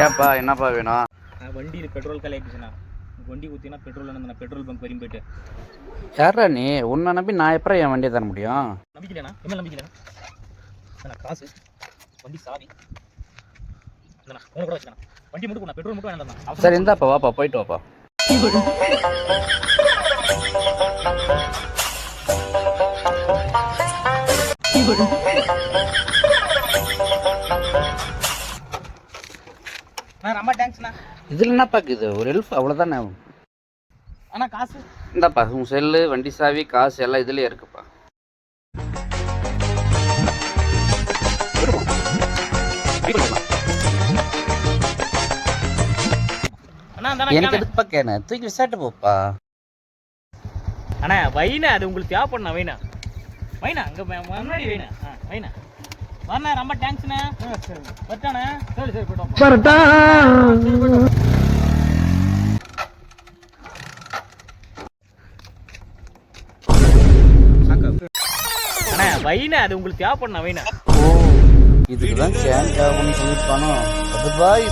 ஏப்பா என்னப்பா வேணும்? வண்டியில் பெட்ரோல் கலையாச்சுண்ணா. வண்டி ஊற்றினா பெட்ரோல் நான் பெட்ரோல் பங்க் வரையும் போயிட்டு. யாரா நீ? உன்னை நம்பி நான் எப்பறம் என் வண்டியை தர முடியும்? நம்பிக்கலைண்ணா, என்ன நம்பிக்கலைண்ணா? காசு, வண்டி சாவி இல்லைண்ணா, கூட வச்சுக்கண்ணா. வண்டி மட்டும் நான் பெட்ரோல் மட்டும் வேண்டாம். சரி இந்தாப்பா, வாப்பா போயிட்டு வாப்பா. ரொம்ப தேங்க்ஸ்ண்ணா. இதில் என்னப்பா இது? ஒரு ஹெல்ப் அவ்வளோதானே. அண்ணா காசு இந்தாப்பா, உன் செல்லு, வண்டி சாவி, காசு எல்லாம் இதுலேயே இருக்குப்பா. எனக்கு எதுக்குப்பா கேன? தூக்கி விசாட்டு போப்பா. அண்ணா வைனா, அது உங்களுக்கு தேவைப்படணா. வைனா வைனா அங்கே முன்னாடி வைனா. வைனா வரண்ணா, ரொம்ப தேங்க்ஸ்ண்ணா. வட்டாண்ணா. சரி சரி போய்ட்டோம். அண்ணா வைனா, அது உங்களுக்கு தேவைப்படணா. வைனா இதுக்குதான் கேன் தேவைன்னு சொல்லிப்பானோ? அது பாய்.